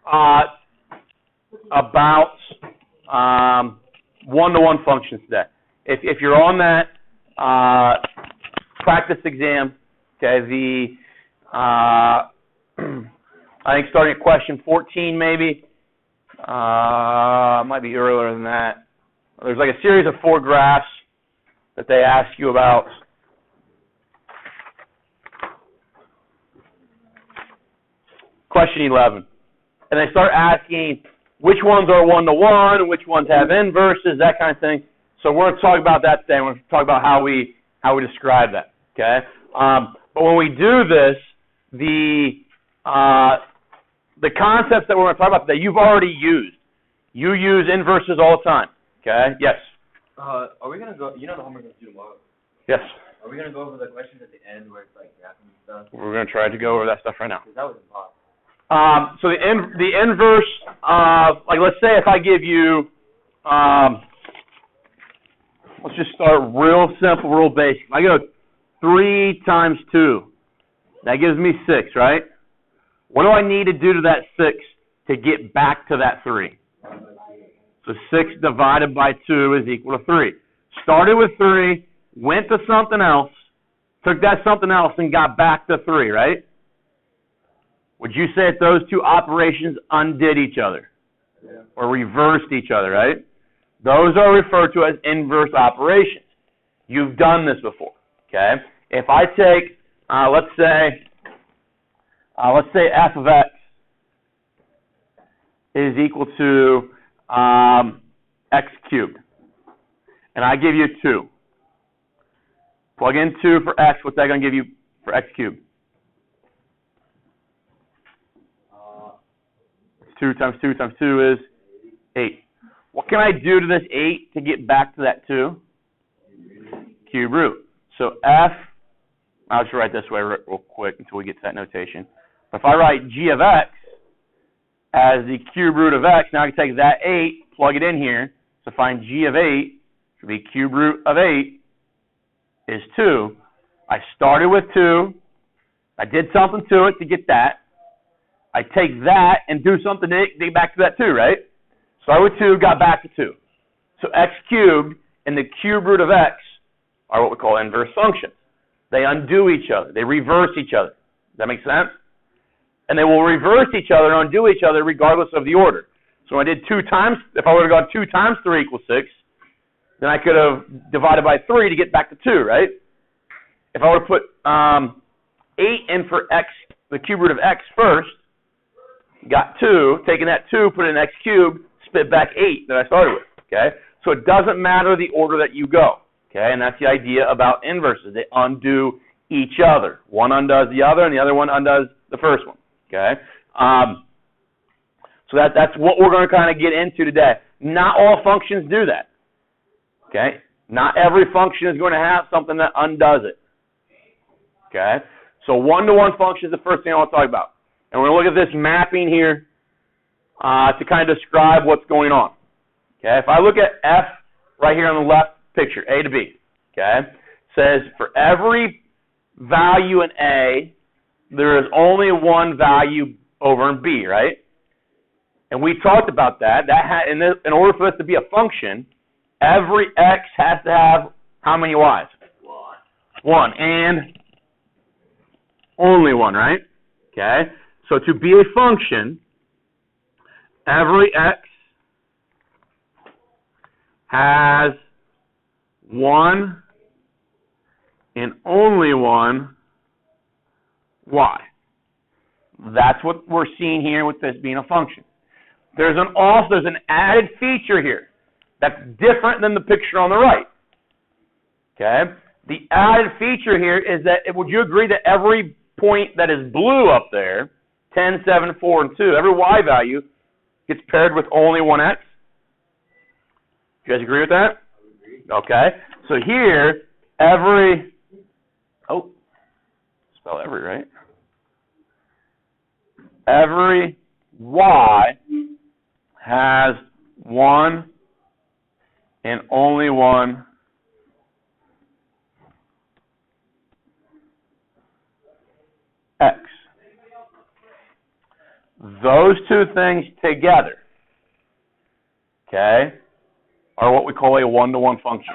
about one-to-one functions today. If you're on that practice exam, okay, I think starting at question 14 maybe, might be earlier than that. There's like a series of 4 graphs that they ask you about. Question 11. And they start asking which ones are one-to-one, and which ones have inverses, that kind of thing. So we're going to talk about that today. We're going to talk about how we describe that. Okay. But when we do this, the concepts that we're going to talk about today, you've already used. You use inverses all the time. Okay. Yes. Are we going to go, you know the homework we're going to do tomorrow? Yes. Are we going to go over the questions at the end where it's like graphing and stuff? We're going to try to go over that stuff right now. Because that was impossible. So the inverse, like let's say if I give you, let's just start real simple, real basic. I go 3 times 2. That gives me 6, right? What do I need to do to that 6 to get back to that 3? So 6 divided by 2 is equal to 3. Started with 3, went to something else, took that something else and got back to 3, right? Would you say that those 2 operations undid each other? Yeah. Or reversed each other, right? Those are referred to as inverse operations. You've done this before, okay? If I take, let's say f of x is equal to x cubed, and I give you 2. Plug in 2 for x, what's that going to give you for x cubed? 2 times 2 times 2 is 8. What can I do to this 8 to get back to that 2? Cube root. So I'll just write this way real quick until we get to that notation. If I write g of x as the cube root of x, now I can take that 8, plug it in here. So find g of 8 should be cube root of 8 is 2. I started with 2. I did something to it to get that. I take that and do something to get back to that 2, right? Started with 2, got back to 2. So x cubed and the cube root of x are what we call inverse functions. They undo each other. They reverse each other. Does that make sense? And they will reverse each other and undo each other regardless of the order. So when I did 2 times, if I would have gone 2 times 3 equals 6, then I could have divided by 3 to get back to 2, right? If I would have put 8 in for x, the cube root of x first, got 2, taking that 2, put it in x cubed, spit back 8 that I started with, okay? So it doesn't matter the order that you go, okay? And that's the idea about inverses. They undo each other. One undoes the other, and the other one undoes the first one, okay? So that's what we're going to kind of get into today. Not all functions do that, okay? Not every function is going to have something that undoes it, okay? So one-to-one function is the first thing I want to talk about. And we're going to look at this mapping here to kind of describe what's going on. Okay, if I look at f right here on the left picture, A to B, okay, it says for every value in A, there is only one value over in B, right? And we talked about that. In order for this to be a function, every x has to have how many y's? 1. And only 1, right? Okay. So to be a function, every x has 1 and only 1 y. That's what we're seeing here with this being a function. There's an added feature here that's different than the picture on the right. Okay? The added feature here is that, would you agree that every point that is blue up there, 10, 7, 4, and 2, every y value gets paired with only one x? You guys agree with that? Okay. So here, spell every, right? Every y has 1 and only 1 x. Those two things together, okay, are what we call a one-to-one function.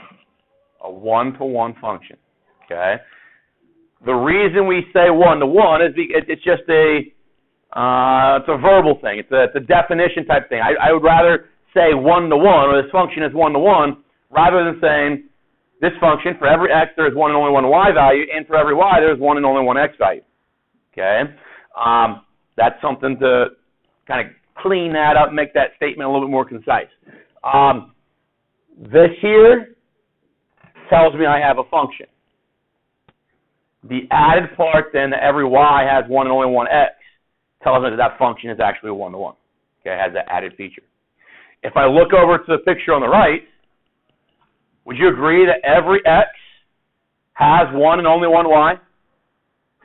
A one-to-one function, okay? The reason we say one-to-one is it's just it's a verbal thing. It's a definition type thing. I would rather say one-to-one, or this function is one-to-one, rather than saying this function, for every x there is one and only one y value, and for every y there is one and only one x value. Okay? That's something to kind of clean that up, make that statement a little bit more concise. This here tells me I have a function. The added part then that every y has one and only one x tells me that that function is actually a one-to-one. Okay, it has that added feature. If I look over to the picture on the right, would you agree that every x has one and only one y?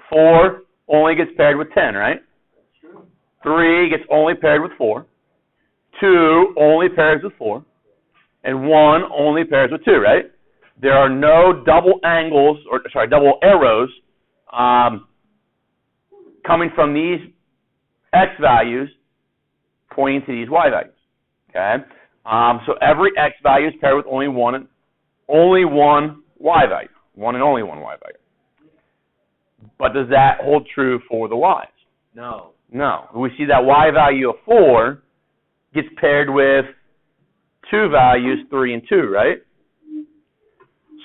4 only gets paired with 10, right? 3 gets only paired with 4. 2 only pairs with 4. And 1 only pairs with 2, right? There are no double arrows coming from these x values pointing to these y values. Okay? So every x value is paired with only one y value. One and only one y value. But does that hold true for the y's? No. No. We see that y value of 4 gets paired with 2 values, 3 and 2, right?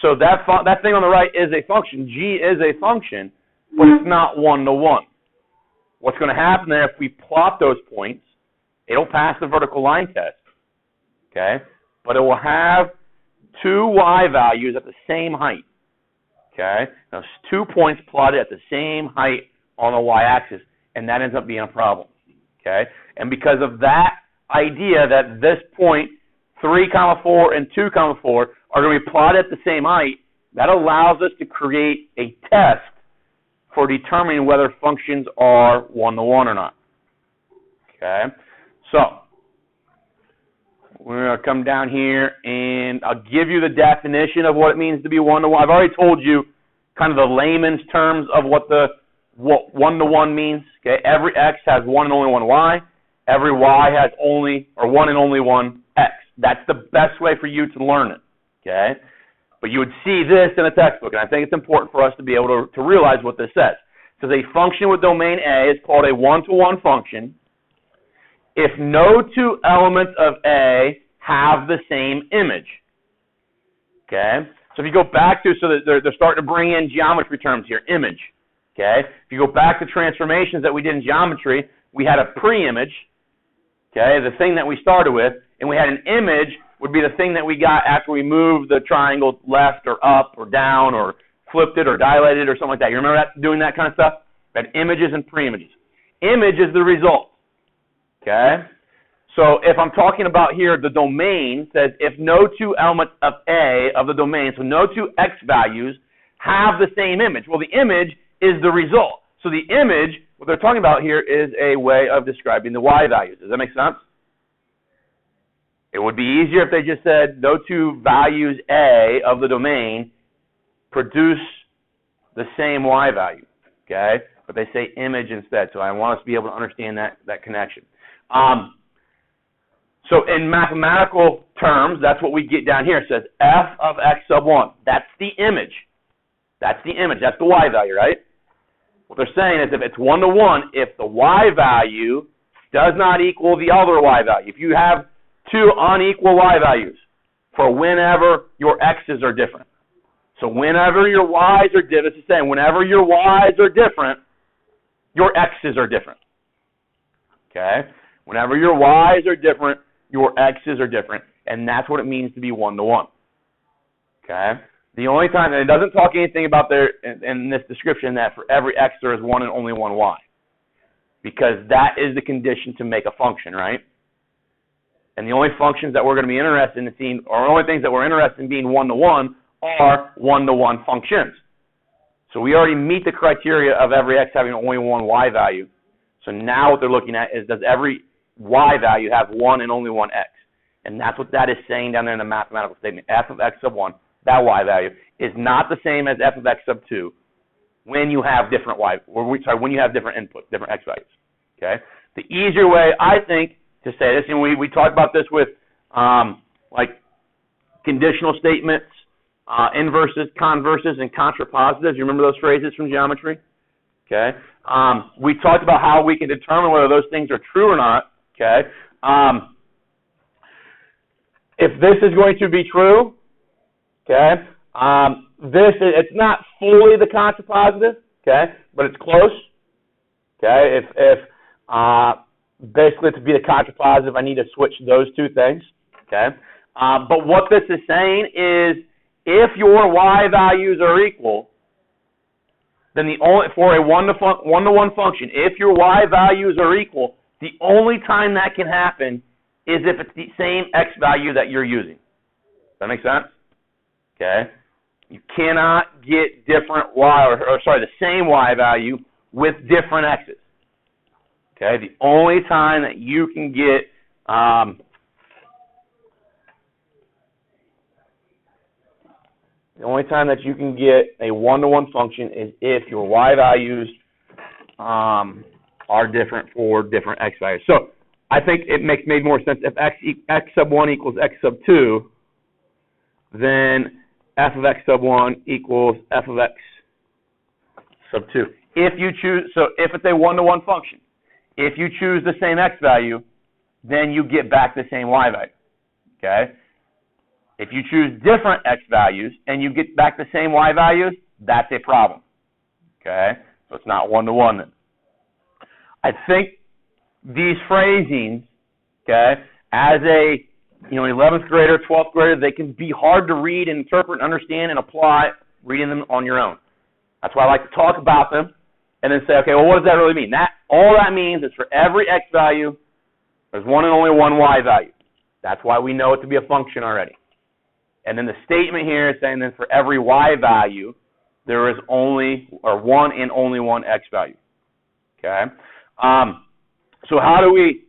So that thing on the right is a function. G is a function, but it's not one-to-one. What's going to happen there, if we plot those points, it'll pass the vertical line test, okay? But it will have 2 y values at the same height, okay? Now, 2 points plotted at the same height on the y-axis, and that ends up being a problem, okay? And because of that idea that this point, 3, 4, and 2, 4, are going to be plotted at the same height, that allows us to create a test for determining whether functions are one-to-one or not. Okay? So, we're going to come down here, and I'll give you the definition of what it means to be one-to-one. I've already told you kind of the layman's terms of what one-to-one means. Okay? Every x has one and only one y. Every y has one and only one x. That's the best way for you to learn it, okay? But you would see this in a textbook, and I think it's important for us to be able to realize what this says. It says a function with domain A is called a one-to-one function if no two elements of A have the same image, okay? So if you go back to, so that they're starting to bring in geometry terms here, image, okay? If you go back to transformations that we did in geometry, we had a pre-image, okay, the thing that we started with, and we had an image would be the thing that we got after we moved the triangle left or up or down or flipped it or dilated or something like that. You remember that, doing that kind of stuff? We had images and pre-images. Image is the result, okay? So if I'm talking about here, the domain says if no two elements of A of the domain, so no two x values have the same image. Well, the image is the result. So the image, what they're talking about here, is a way of describing the y values. Does that make sense? It would be easier if they just said no two values A of the domain produce the same y value, okay? But they say image instead, so I want us to be able to understand that connection. So in mathematical terms, that's what we get down here. It says f of x sub 1. That's the image. That's the image. That's the y value, right? What they're saying is if it's one-to-one, if the y value does not equal the other y value, if you have two unequal y values for whenever your x's are different. So whenever your y's are different, it's the same. Whenever your y's are different, your x's are different. Okay? Whenever your y's are different, your x's are different. And that's what it means to be one-to-one. Okay? The only time, and it doesn't talk anything about there in this description that for every x there is one and only one y. Because that is the condition to make a function, right? And the only functions that we're going to be interested in seeing, or the only things that we're interested in being one-to-one are one-to-one functions. So we already meet the criteria of every x having only one y value. So now what they're looking at is, does every y value have one and only one x? And that's what that is saying down there in the mathematical statement. F of x sub 1, that y value, is not the same as f of x sub 2 when you have different when you have different input, different x values. Okay? The easier way, I think, to say this, and we talked about this with like conditional statements, inverses, converses, and contrapositives. You remember those phrases from geometry? Okay. We talked about how we can determine whether those things are true or not. Okay. If this is going to be true, okay, it's not fully the contrapositive, okay, but it's close. Okay. If basically to be the contrapositive, I need to switch those two things. Okay. But what this is saying is, if your y values are equal, then for a one-to-one function, if your y values are equal, the only time that can happen is if it's the same x value that you're using. Does that make sense? Okay. You cannot get different the same y value with different x's. Okay. The only time that you can get a one-to-one function is if your y values are different for different x values. So I think it made more sense if x sub 1 equals x sub 2, then f of x sub 1 equals f of x sub 2. If it's a one-to-one function, if you choose the same x value, then you get back the same y value. Okay? If you choose different x values and you get back the same y values, that's a problem. Okay? So it's not one-to-one then. I think these phrasings, okay, as a 11th grader, 12th grader, they can be hard to read and interpret and understand and apply reading them on your own. That's why I like to talk about them and then say, okay, well, what does that really mean? All that means is for every x value, there's one and only one y value. That's why we know it to be a function already. And then the statement here is saying that for every y value, there is one and only one x value. Okay? So how do we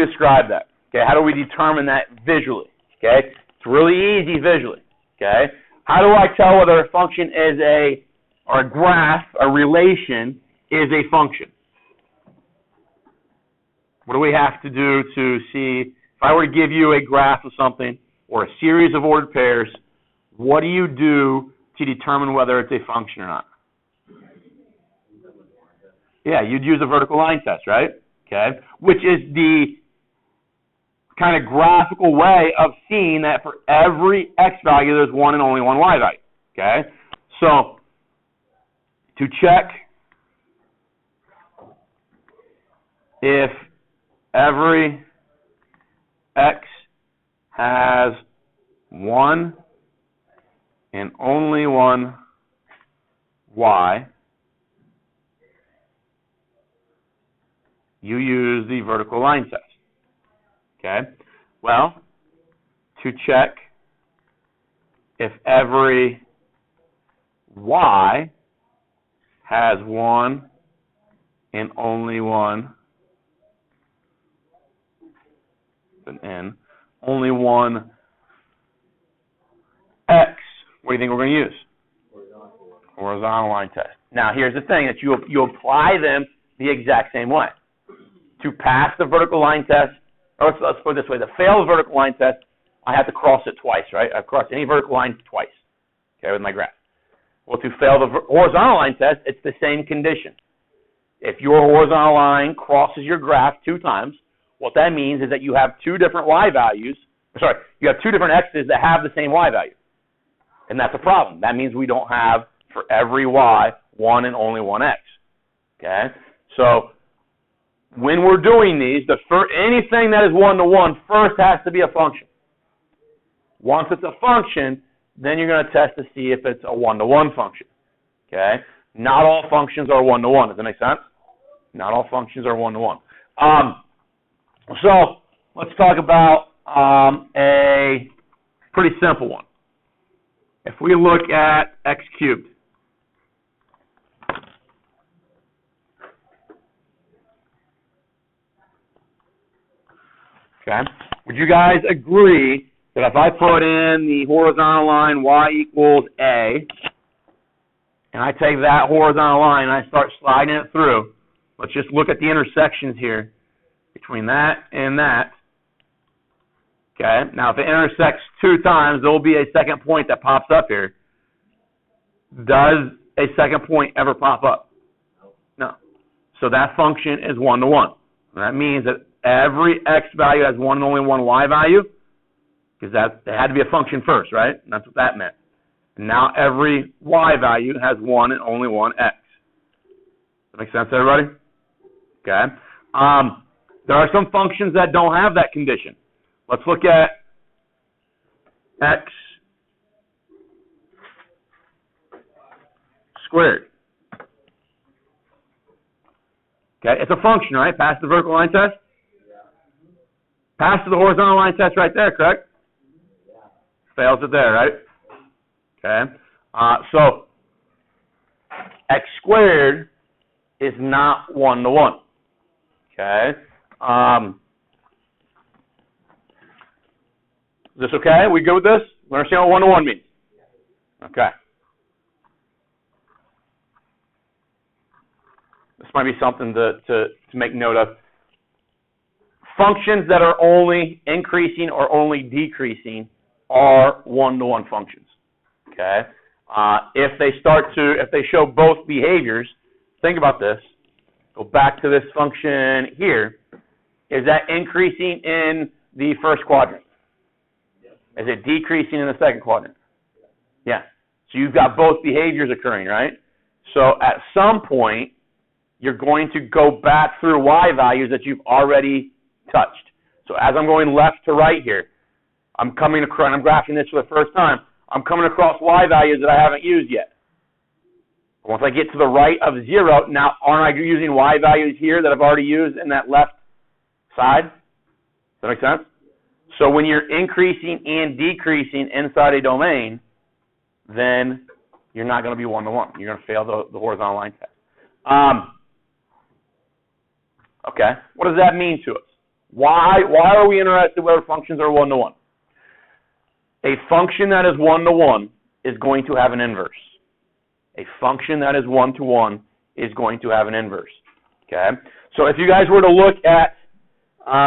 describe that? Okay, how do we determine that visually? Okay, it's really easy visually. Okay, how do I tell whether a function is or a graph, a relation, is a function? What do we have to do to see, if I were to give you a graph of something or a series of ordered pairs, what do you do to determine whether it's a function or not? Yeah, you'd use a vertical line test, right? Okay, which is the kind of graphical way of seeing that for every x value, there's one and only one y value. Okay, so to check if every x has one and only one y, you use the vertical line test. Okay? Well, to check if every y has one and only one, an n, only one x, what do you think we're going to use? Horizontal line test. Now, here's the thing, that you apply them the exact same way. To pass the vertical line test, or let's put it this way, to fail the vertical line test, I have to cross it twice, right? I've crossed any vertical line twice, okay, with my graph. Well, to fail the horizontal line test, it's the same condition. If your horizontal line crosses your graph 2 times, what that means is that you have 2 different y values, you have 2 different x's that have the same y value. And that's a problem. That means we don't have, for every y, one and only one x. Okay? So, when we're doing these, anything that is one-to-one first has to be a function. Once it's a function, then you're going to test to see if it's a one-to-one function. Okay? Not all functions are one-to-one. Does that make sense? Not all functions are one-to-one. So, let's talk about a pretty simple one. If we look at x cubed, okay, would you guys agree that if I put in the horizontal line y equals a, and I take that horizontal line and I start sliding it through, let's just look at the intersections here between that and that. Okay, now if it intersects 2 times, there will be a second point that pops up here. Does a second point ever pop up? No. So that function is 1 to 1. That means that every x value has one and only one y value, because that had to be a function first, right? And that's what that meant. And now every y value has one and only one x. Does that make sense, everybody? Okay. There are some functions that don't have that condition. Let's look at x squared. Okay, it's a function, right? Pass the vertical line test. Pass to the horizontal line test right there, correct? Fails it there, right? Okay. So x squared is not 1 to 1. Okay. Is this okay? We good with this? We understand what 1 to 1 means? Okay. This might be something to make note of. Functions that are only increasing or only decreasing are 1 to 1 functions. Okay. If they show both behaviors, think about this. Go back to this function here. Is that increasing in the first quadrant? Is it decreasing in the second quadrant? Yeah. So you've got both behaviors occurring, right? So at some point, you're going to go back through y values that you've already touched. So as I'm going left to right here, I'm coming across, and I'm graphing this for the first time, I'm coming across y values that I haven't used yet. Once I get to the right of 0, now aren't I using y values here that I've already used in that left side? Does that make sense? So when you're increasing and decreasing inside a domain, then you're not going to be 1 to 1. You're going to fail the horizontal line test. Okay, what does that mean to us? Why are we interested whether functions are 1 to 1? A function that is 1 to 1 is going to have an inverse. A function that is 1 to 1 is going to have an inverse. Okay, so if you guys were to look at,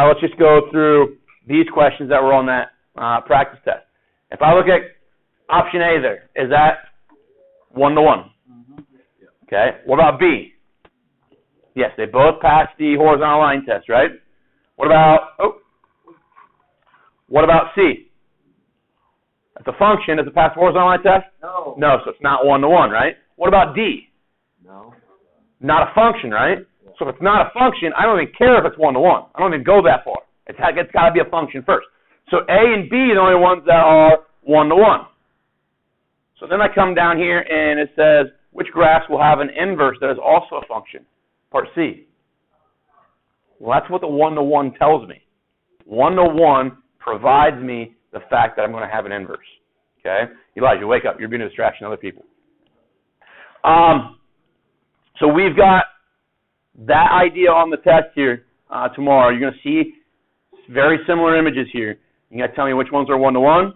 let's just go through these questions that were on that practice test. If I look at option A there, is that 1 to 1? Okay, what about B? Yes, they both passed the horizontal line test, right? What about C? It's a function. Does it pass the horizontal line test? No. No, so it's not 1 to 1, right? What about D? No. Not a function, right? Yeah. So if it's not a function, I don't even care if it's 1 to 1. I don't even go that far. It's got to be a function first. So A and B are the only ones that are 1 to 1. So then I come down here and it says, which graphs will have an inverse that is also a function? Part C. Well, that's what the 1 to 1 tells me. 1 to 1 provides me the fact that I'm going to have an inverse. Okay? Elijah, wake up. You're being a distraction to other people. So we've got that idea on the test here tomorrow. You're going to see very similar images here. You're going to tell me which ones are 1 to 1.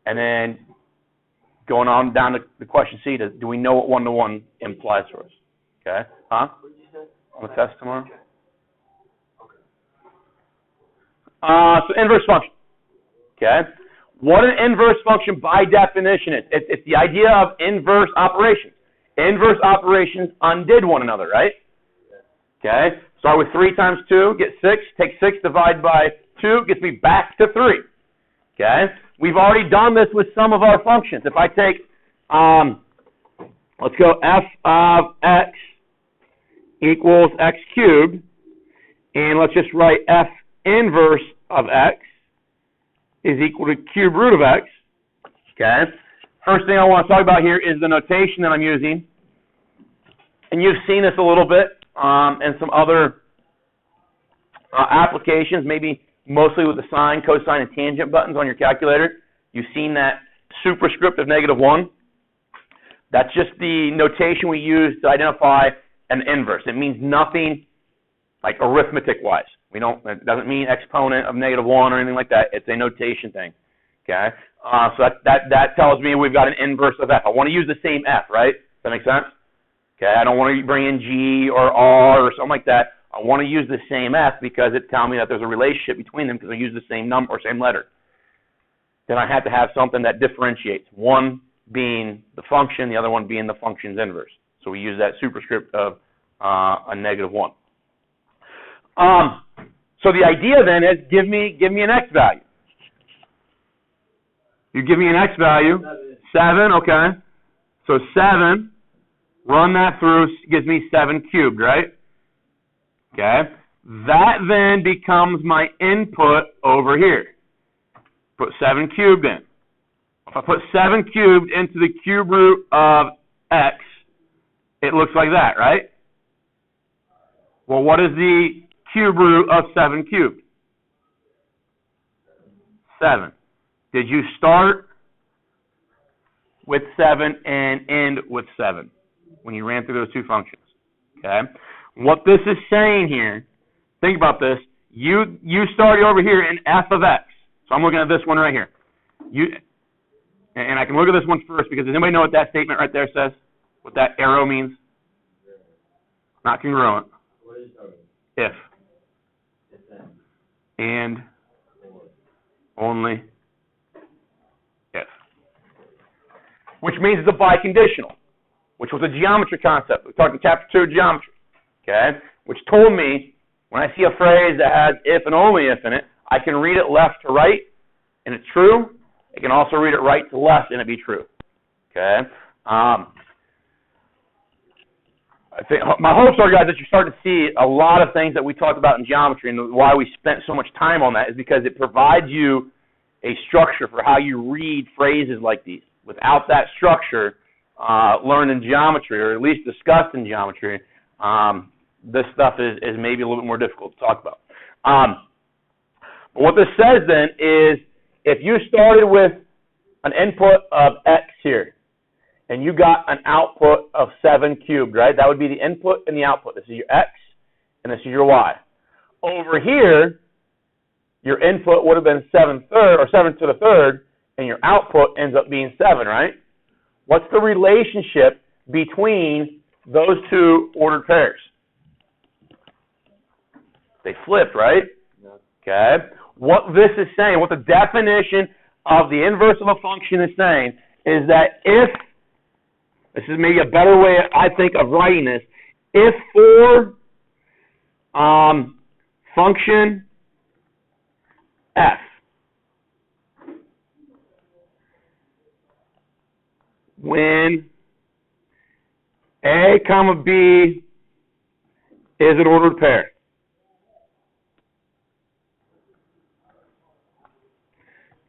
And then going on down to the question C, do we know what 1 to 1 implies for us? Okay? Huh? On the test tomorrow? So inverse function. Okay? What an inverse function by definition is. It's the idea of inverse operations. Inverse operations undid one another, right? Okay? Start with 3 times 2, get 6. Take 6, divide by 2, gets me back to 3. Okay? We've already done this with some of our functions. If I take, let's go f of x equals x cubed, and let's just write f inverse of x is equal to cube root of x. Okay? First thing I want to talk about here is the notation that I'm using. And you've seen this a little bit in some other applications, maybe mostly with the sine, cosine, and tangent buttons on your calculator. You've seen that superscript of -1. That's just the notation we use to identify an inverse. It means nothing like arithmetic-wise. It doesn't mean exponent of -1 or anything like that. It's a notation thing. Okay? So that tells me we've got an inverse of f. I want to use the same f, right? Does that make sense? Okay, I don't want to bring in G or R or something like that. I want to use the same F because it tells me that there's a relationship between them because I use the same number or same letter. Then I have to have something that differentiates, one being the function, the other one being the function's inverse. So we use that superscript of a -1. So the idea then is give me an x value. You give me an x value, 7, okay. So 7, run that through, gives me 7 cubed, right? Okay. That then becomes my input over here. Put 7 cubed in. If I put 7 cubed into the cube root of x, it looks like that, right? Well, what is the cube root of 7 cubed? 7. Did you start with 7 and end with 7 when you ran through those two functions? Okay. What this is saying here, think about this. You started over here in f of x. So I'm looking at this one right here. And I can look at this one first because does anybody know what that statement right there says? What that arrow means? Not congruent. What is If. And only if. Which means it's a biconditional, which was a geometry concept. We talked in chapter 2 geometry. Okay? Which told me when I see a phrase that has if and only if in it, I can read it left to right and it's true. I can also read it right to left and it be true. Okay? I think my hopes are, guys, that you're starting to see a lot of things that we talked about in geometry, and why we spent so much time on that is because it provides you a structure for how you read phrases like these. Without that structure, learned in geometry, or at least discussed in geometry, this stuff is maybe a little bit more difficult to talk about. But what this says then is, if you started with an input of x here, and you got an output of 7 cubed, right? That would be the input and the output. This is your x, and this is your y. Over here, your input would have been 7 to the third, and your output ends up being 7, right? What's the relationship between those two ordered pairs? They flipped, right? No. Okay. What this is saying, what the definition of the inverse of a function is saying, is that if, this is maybe a better way, I think, of writing this, if for function f, when a comma b is an ordered pair,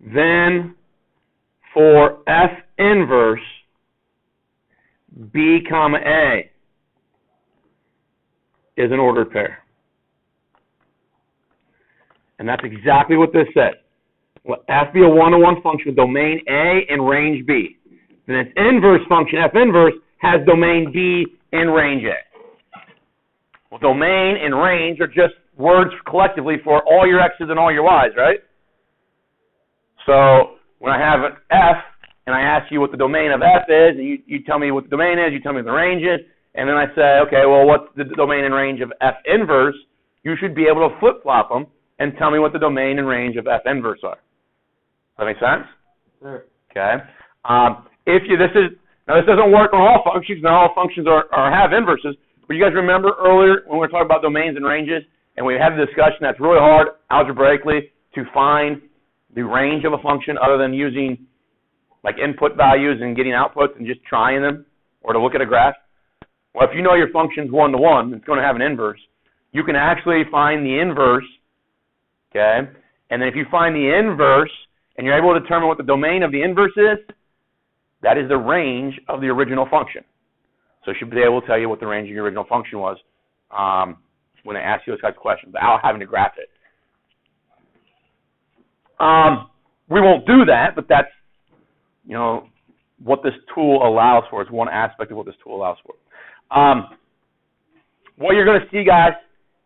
then for f inverse b comma a is an ordered pair. And that's exactly what this says. Let f be a one-to-one function with domain A and range B. Then its inverse function, f inverse, has domain B and range A. Well, domain and range are just words collectively for all your x's and all your y's, right? So when I have an f, and I ask you what the domain of f is, and you tell me what the domain is, you tell me what the range is, and then I say, okay, well, what's the domain and range of f inverse? You should be able to flip-flop them and tell me what the domain and range of f inverse are. Does that make sense? Sure. Okay. This doesn't work on all functions. Not all functions have inverses. But you guys remember earlier when we were talking about domains and ranges, and we had the discussion that's really hard algebraically to find the range of a function other than using like input values and getting outputs and just trying them, or to look at a graph. Well, if you know your function's one-to-one, it's going to have an inverse. You can actually find the inverse, okay? And then if you find the inverse and you're able to determine what the domain of the inverse is, that is the range of the original function. So it should be able to tell you what the range of your original function was when they ask you those types of questions, without having to graph it. We won't do that, but that's, what this tool allows for. It's one aspect of what this tool allows for. What you're going to see, guys,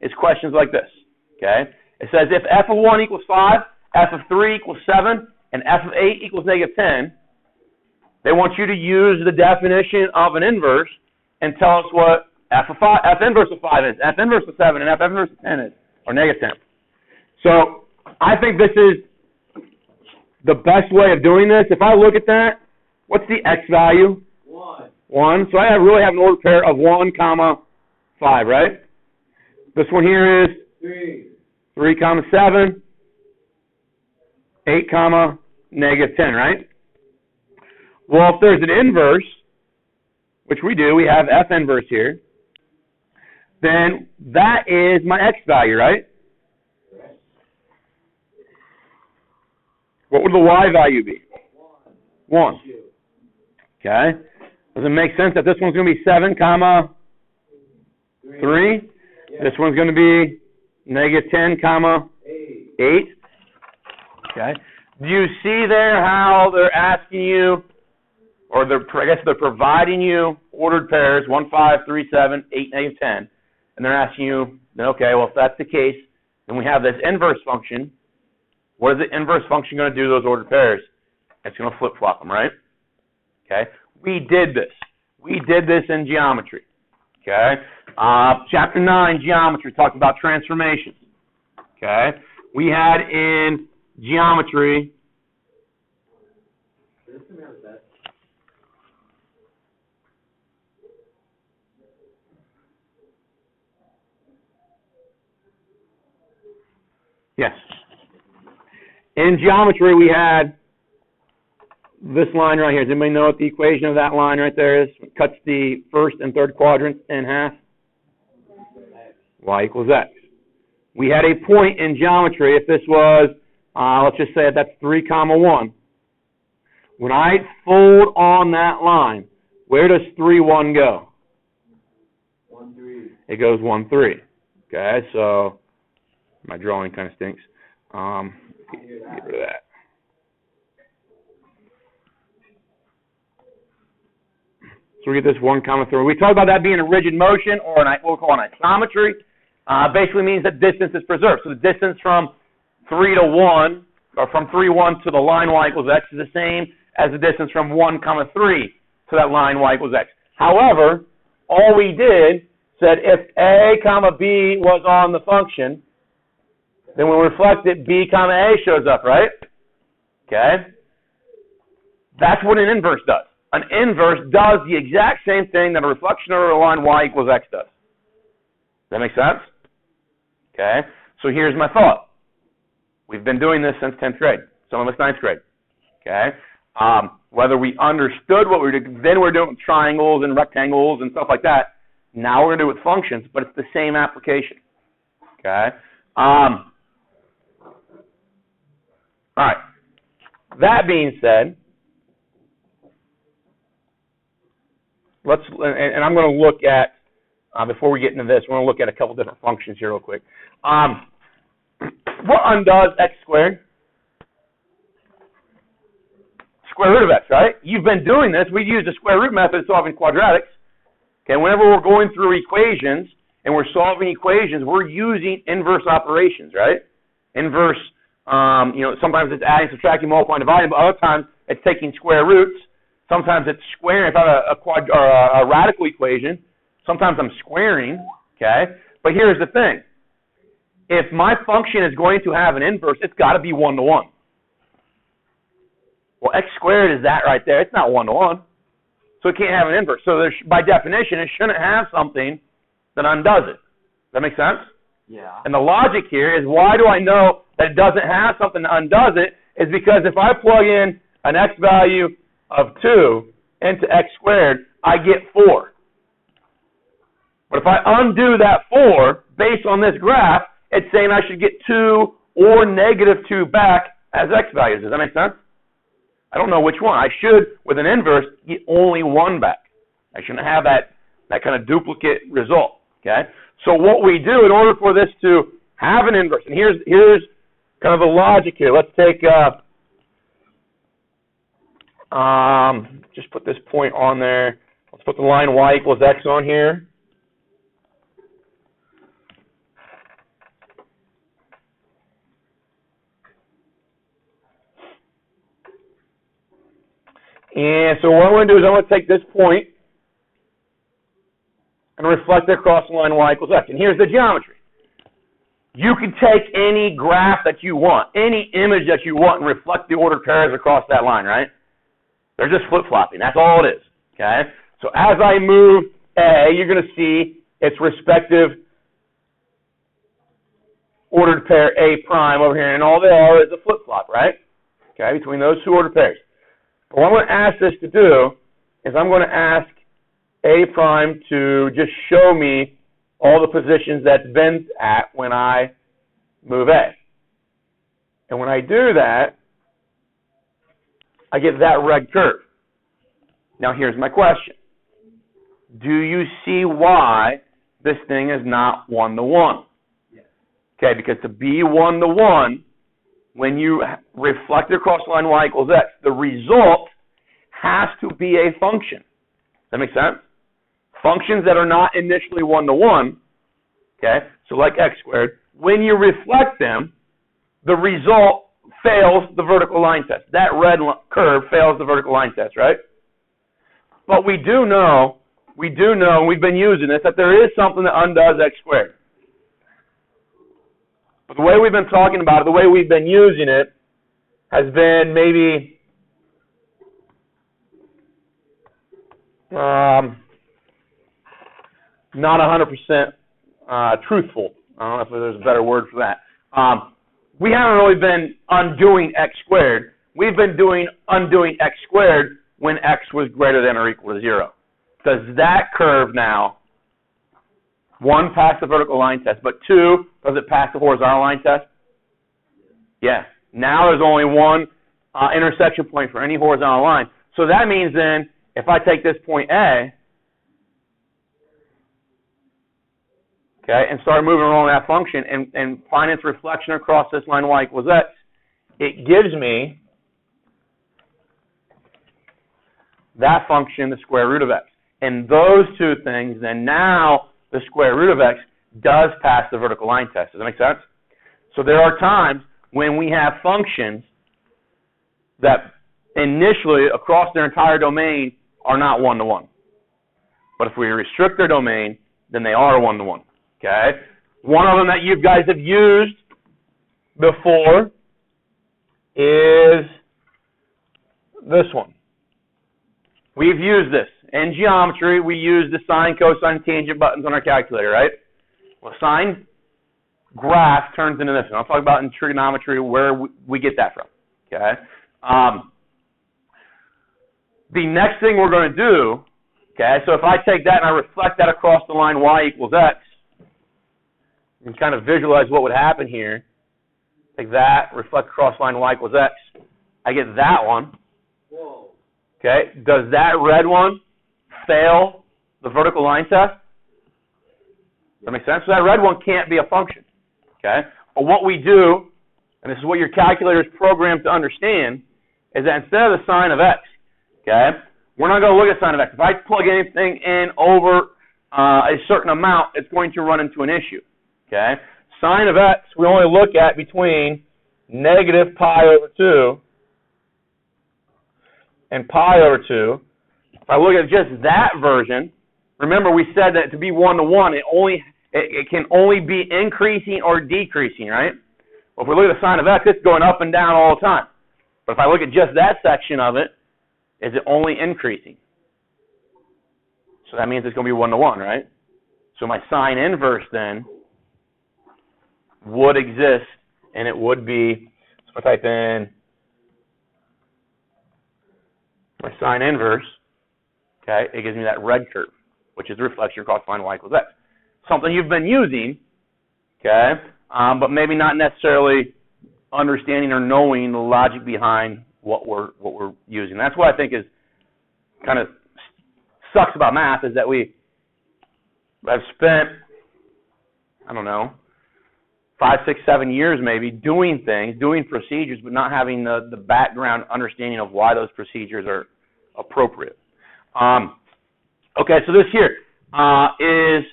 is questions like this, okay? It says if f of 1 equals 5, f of 3 equals 7, and f of 8 equals -10, they want you to use the definition of an inverse and tell us what f inverse of 5 is, f inverse of 7, and f inverse of 10 is, or negative 10. So I think this is the best way of doing this. If I look at that, what's the x value? 1. So I really have an ordered pair of 1, comma 5, right? This one here is 3, comma 7, 8, comma negative 10, right? Well, if there's an inverse, which we do, we have f inverse here, then that is my x value, right? What would the y value be? 1. Okay. Does it make sense that this one's going to be 7, comma 3? This one's going to be negative 10, comma 8. Okay. Do you see there how they're asking you, or I guess they're providing you ordered pairs, 1, 5, 3, 7, 8, negative 10, and they're asking you, okay, well, if that's the case, then we have this inverse function. What is the inverse function going to do to those ordered pairs? It's going to flip-flop them, right? Okay. We did this. We did this in geometry. Okay. Chapter 9, geometry, talked about transformations. Okay. We had in geometry. Yes. In geometry, we had this line right here. Does anybody know what the equation of that line right there is? It cuts the first and third quadrant in half. Y equals x. We had a point in geometry. If this was, let's just say that's 3, comma 1. When I fold on that line, where does 3, 1 go? 1, 3. It goes 1, 3. Okay, so my drawing kind of stinks. Get rid of that. So we get this 1, comma 3. We talked about that being a rigid motion, or what we call an isometry. Basically means that distance is preserved. So the distance from 3 to 1, or from 3, 1 to the line y equals x is the same as the distance from 1, comma 3 to that line y equals x. However, all we did said if a, comma b was on the function, then when we reflect it, b, comma a shows up, right? Okay? That's what an inverse does. An inverse does the exact same thing that a reflection over a line y equals x does. Does that make sense? Okay. So here's my thought. We've been doing this since 10th grade. Some of us 9th grade. Okay. Whether we understood what we were doing, then we're doing triangles and rectangles and stuff like that. Now we're going to do it with functions, but it's the same application. Okay. All right. That being said, and I'm going to look at, before we get into this, we're going to look at a couple different functions here real quick. What undoes x squared? Square root of x, right? You've been doing this. We use the square root method solving quadratics. Okay, whenever we're going through equations and we're solving equations, we're using inverse operations, right? Inverse, sometimes it's adding, subtracting, multiplying, dividing, but other times it's taking square roots. Sometimes it's squaring. If I have a radical equation, sometimes I'm squaring, okay? But here's the thing. If my function is going to have an inverse, it's got to be 1 to 1. Well, x squared is that right there. It's not 1 to 1. So it can't have an inverse. So by definition, it shouldn't have something that undoes it. Does that make sense? Yeah. And the logic here is, why do I know that it doesn't have something that undoes it? Is because if I plug in an x value of 2 into x squared, I get 4. But if I undo that 4, based on this graph, it's saying I should get 2 or negative 2 back as x values. Does that make sense? I don't know which one. I should, with an inverse, get only 1 back. I shouldn't have that kind of duplicate result. Okay? So what we do in order for this to have an inverse, and here's kind of the logic here. Let's take, just put this point on there. Let's put the line y equals x on here. And so what I'm going to do is I'm going to take this point, reflected across the line y equals x. And here's the geometry. You can take any graph that you want, any image that you want, and reflect the ordered pairs across that line, right? They're just flip-flopping. That's all it is, okay? So as I move A, you're going to see its respective ordered pair A prime over here, and all they are is a flip-flop, right? Okay, between those two ordered pairs. But what I'm going to ask this to do is I'm going to ask A prime to just show me all the positions that's been at when I move A. And when I do that, I get that red curve. Now here's my question. Do you see why this thing is not 1-to-1? Yes. Okay, because to be 1-to-1, when you reflect it across the line y equals x, the result has to be a function. Does that make sense? Functions that are not initially 1-to-1, okay, so like x squared, when you reflect them, the result fails the vertical line test. That red curve fails the vertical line test, right? But we do know, and we've been using this, that there is something that undoes x squared. But the way we've been talking about it, the way we've been using it, has been maybe not 100% truthful. I don't know if there's a better word for that. We haven't really been undoing x squared. We've been undoing x squared when x was greater than or equal to 0. Does that curve now, 1, pass the vertical line test, but 2, does it pass the horizontal line test? Yes. Now there's only one intersection point for any horizontal line. So that means then, if I take this point A, okay, and start moving along that function and find its reflection across this line y equals x, it gives me that function, the square root of x. And those two things, then now the square root of x does pass the vertical line test. Does that make sense? So there are times when we have functions that initially, across their entire domain, are not 1-to-1. But if we restrict their domain, then they are 1-to-1. Okay? One of them that you guys have used before is this one. We've used this. In geometry, we use the sine, cosine, and tangent buttons on our calculator, right? Well, sine graph turns into this one. I'll talk about in trigonometry where we get that from. Okay? The next thing we're going to do, okay, so if I take that and I reflect that across the line y equals x, you can kind of visualize what would happen here. Take that, reflect across the line y equals x. I get that one. Whoa. Okay, does that red one fail the vertical line test? Does that make sense? So that red one can't be a function. Okay, but what we do, and this is what your calculator is programmed to understand, is that instead of the sine of x, okay, we're not going to look at sine of x. If I plug anything in over a certain amount, it's going to run into an issue. Okay, sine of x we only look at between negative pi over 2 and pi over 2. If I look at just that version, remember we said that to be 1-to-1, it can only be increasing or decreasing, right? Well, if we look at the sine of x, it's going up and down all the time. But if I look at just that section of it, is it only increasing? So that means it's going to be 1-to-1, right? So my sine inverse then would exist, and it would be, so if I type in my sine inverse, okay, it gives me that red curve, which is the reflection across the line y equals x. Something you've been using, okay, but maybe not necessarily understanding or knowing the logic behind what we're using. That's what I think is kind of sucks about math, is that we have spent, I don't know, 5, 6, 7 years maybe doing things, doing procedures, but not having the background understanding of why those procedures are appropriate. Okay, so this here is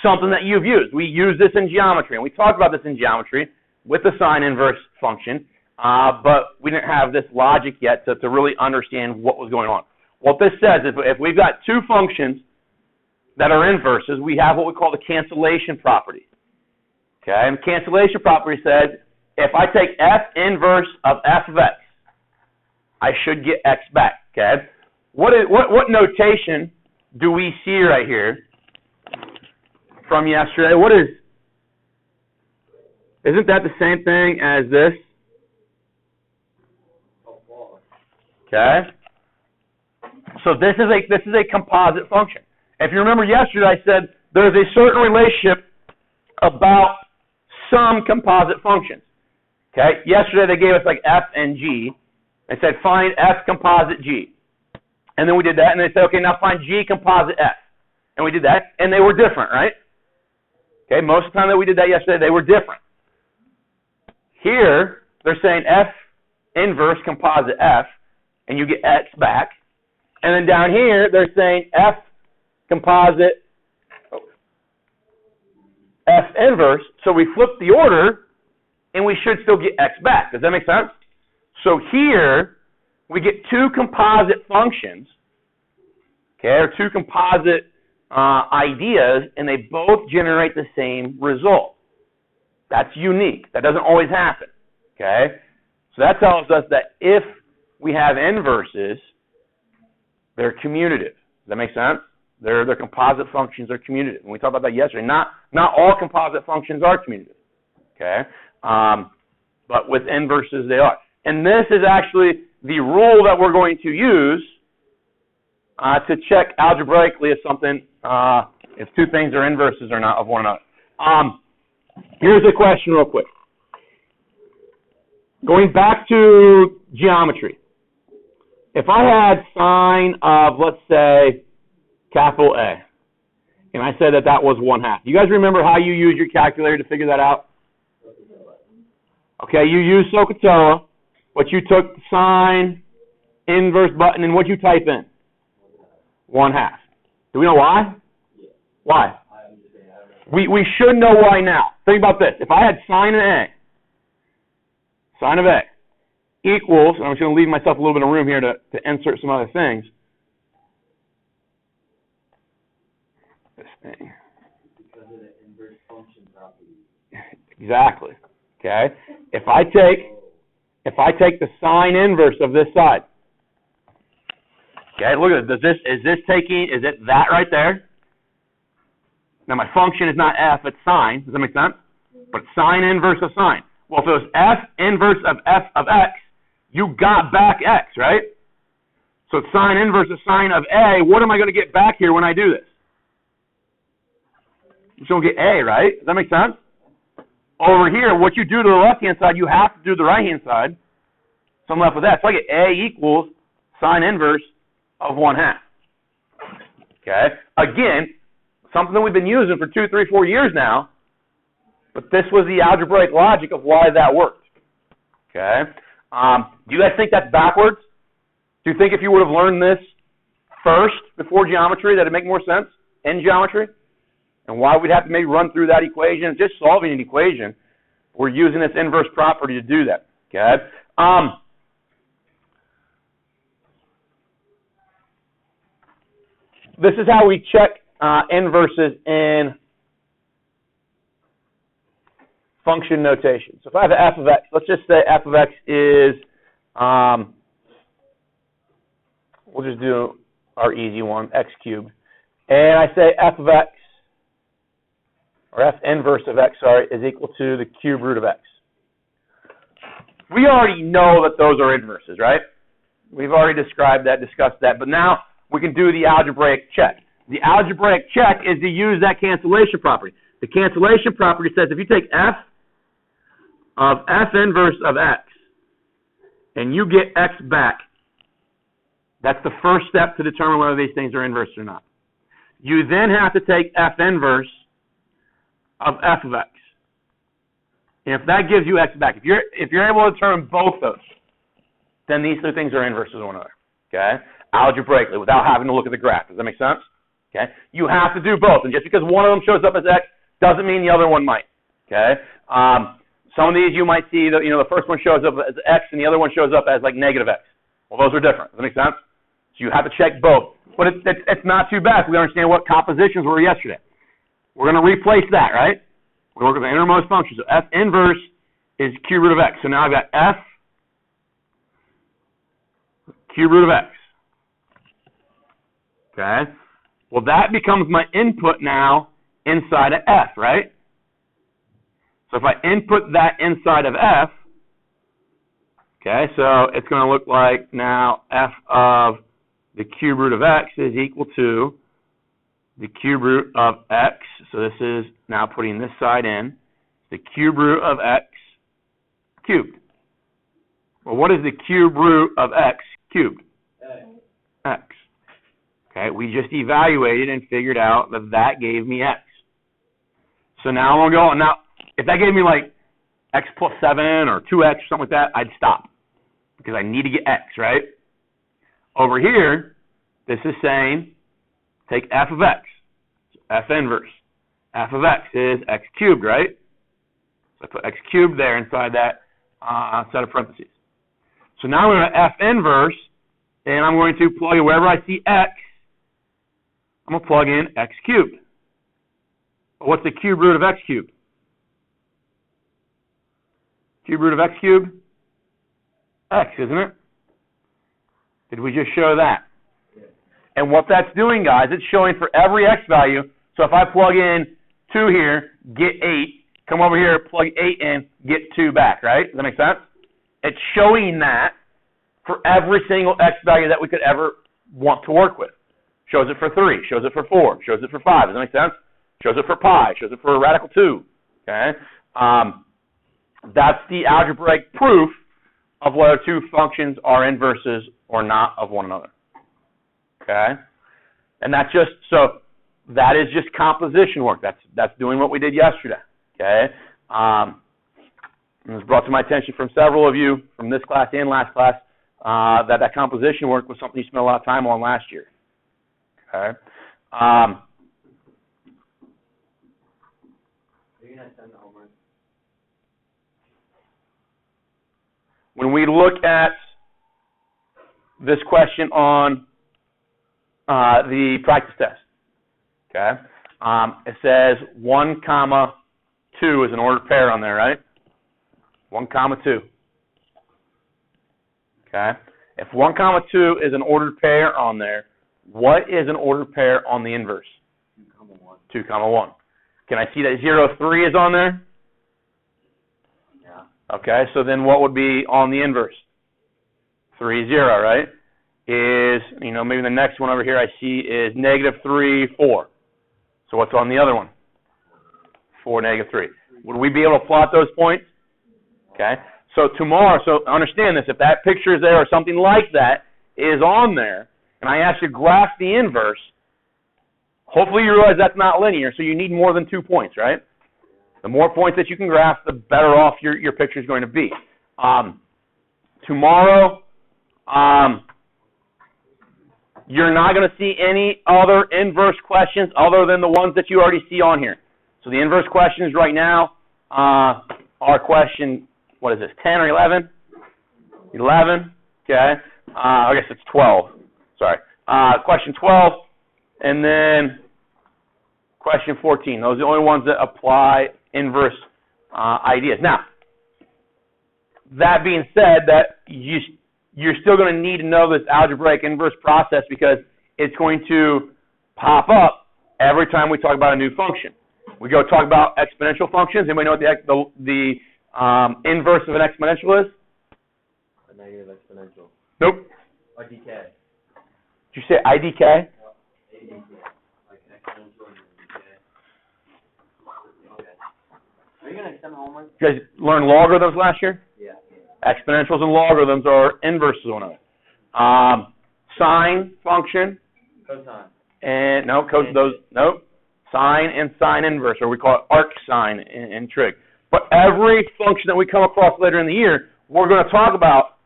something that you've used. We use this in geometry, and we talked about this in geometry with the sine inverse function, but we didn't have this logic yet to really understand what was going on. What this says is if we've got two functions that are inverses, we have what we call the cancellation property. Okay, and the cancellation property says if I take f inverse of f of x, I should get x back. Okay, what notation do we see right here from yesterday? Isn't that the same thing as this? Okay. So this is a composite function. If you remember yesterday, I said there's a certain relationship about some composite functions. Okay. Yesterday they gave us like f and g. They said find f composite g, and then we did that, and they said okay, now find g composite f, and we did that, and they were different, right? Okay. Most of the time that we did that yesterday, they were different. Here they're saying f inverse composite f, and you get x back. And then down here, they're saying f composite f inverse. So we flip the order, and we should still get x back. Does that make sense? So here, we get two composite functions, okay, or two composite ideas, and they both generate the same result. That's unique. That doesn't always happen, okay? So that tells us that if we have inverses, they're commutative. Does that make sense? Their composite functions are commutative. And we talked about that yesterday. Not all composite functions are commutative. Okay? But with inverses, they are. And this is actually the rule that we're going to use to check algebraically if two things are inverses or not of one another. Here's a question real quick. Going back to geometry. If I had sine of, let's say, capital A, and I said that was 1/2. You guys remember how you use your calculator to figure that out? Okay, you used SOHCAHTOA, but you took sine, inverse button, and what'd you type in? 1/2. Do we know why? Why? We should know why now. Think about this. If I had sine of A equals, and I'm just going to leave myself a little bit of room here to insert some other things. This thing. Because of the inverse function property. Exactly. Okay. If I take the sine inverse of this side. Okay, look at it. Is it that right there? Now my function is not f, it's sine. Does that make sense? But it's sine inverse of sine. Well, if it was f inverse of f of x, you got back x, right? So it's sine inverse of sine of A. What am I going to get back here when I do this? I'm going to get A, right? Does that make sense? Over here, what you do to the left-hand side, you have to do the right-hand side. So I'm left with that. So I get A equals sine inverse of 1/2. Okay? Again, something that we've been using for 2, 3, 4 years now, but this was the algebraic logic of why that worked. Okay? Do you guys think that's backwards? Do you think if you would have learned this first before geometry that it'd make more sense in geometry? And why we'd have to maybe run through that equation? Just solving an equation. We're using this inverse property to do that. Okay? This is how we check inverses in function notation. So if I have f of x, let's just say f of x is, we'll just do our easy one, x cubed. And I say f of x, or f inverse of x, is equal to the cube root of x. We already know that those are inverses, right? We've already discussed that, but now we can do the algebraic check. The algebraic check is to use that cancellation property. The cancellation property says if you take f of f inverse of x and you get x back, that's the first step to determine whether these things are inverse or not. You then have to take f inverse of f of x. And if that gives you x back, if you're able to determine both those, then these two things are inverses of one another. Okay? Algebraically, without having to look at the graph. Does that make sense? Okay? You have to do both. And just because one of them shows up as x doesn't mean the other one might. Okay? Some of these you might see that the first one shows up as x and the other one shows up as like negative x. Well, those are different. Does that make sense? So you have to check both. But it's not too bad if we understand what compositions were yesterday. We're going to replace that, right? We're going to work with the innermost function. So f inverse is cube root of x. So now I've got f cube root of x. Okay? Well, that becomes my input now inside of f, right? So if I input that inside of f, okay, so it's going to look like now f of the cube root of x is equal to the cube root of x. So this is now putting this side in. The cube root of x cubed. Well, what is the cube root of x cubed? X. Okay, we just evaluated and figured out that that gave me x. So now I'm going to go, now, if that gave me like x plus 7 or 2x or something like that, I'd stop because I need to get x, right? Over here, this is saying take f of x, so f inverse. F of x is x cubed, right? So I put x cubed there inside that set of parentheses. So now I'm going to f inverse, and I'm going to plug in wherever I see x, I'm going to plug in x cubed. What's the cube root of x cubed? Cube root of x cubed? X, isn't it? Did we just show that? And what that's doing, guys, it's showing for every x value. So if I plug in 2 here, get 8. Come over here, plug 8 in, get 2 back, right? Does that make sense? It's showing that for every single x value that we could ever want to work with. Shows it for 3, shows it for 4, shows it for 5. Does that make sense? Shows it for pi, shows it for radical 2. Okay? That's the algebraic proof of whether two functions are inverses or not of one another. Okay? And that's just, so that is just composition work. That's doing what we did yesterday. Okay? It was brought to my attention from several of you from this class and last class that composition work was something you spent a lot of time on last year. Okay? Are you going to send the homework? When we look at this question on the practice test, okay, it says 1, 2 is an ordered pair on there, right? 1, 2. Okay. If 1, 2 is an ordered pair on there, what is an ordered pair on the inverse? 2, 1. Can I see that 0, 3 is on there? Yeah. Okay, so then what would be on the inverse? 3, 0, right? Is, maybe the next one over here I see is -3, 4. So what's on the other one? 4, -3. Would we be able to plot those points? Okay. So tomorrow, so understand this, if that picture is there or something like that is on there, and I ask you to graph the inverse, hopefully you realize that's not linear, so you need more than 2 points, right? The more points that you can graph, the better off your picture is going to be. Tomorrow, you're not going to see any other inverse questions other than the ones that you already see on here. So the inverse questions right now are question, what is this, 10 or 11? 11, okay. I guess it's 12. Sorry. Question 12, and then question 14. Those are the only ones that apply inverse ideas. Now, that being said, that you're still going to need to know this algebraic inverse process because it's going to pop up every time we talk about a new function. We go talk about exponential functions. Anybody know what the inverse of an exponential is? A negative exponential. Nope. IDK. Did you say IDK? No, ADK. Like exponential and decay. Okay. Are you going to extend the homework? You guys learned logarithms last year? Yeah. Exponentials and logarithms are inverses of one another. Sine function. Cosine. And nope. Sine and sine inverse, or we call it arc sine in trig. But every function that we come across later in the year, we're going to talk about,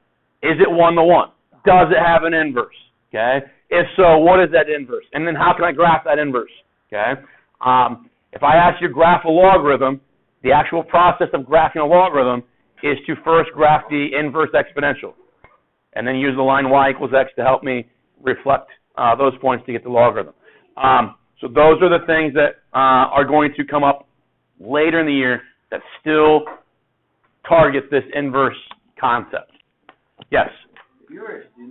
is it one-to-one? Does it have an inverse? Okay. If so, what is that inverse? And then how can I graph that inverse? Okay. If I ask you to graph a logarithm, the actual process of graphing a logarithm is to first graph the inverse exponential, and then use the line y equals x to help me reflect those points to get the logarithm. So those are the things that are going to come up later in the year that still target this inverse concept. Yes? If you were a student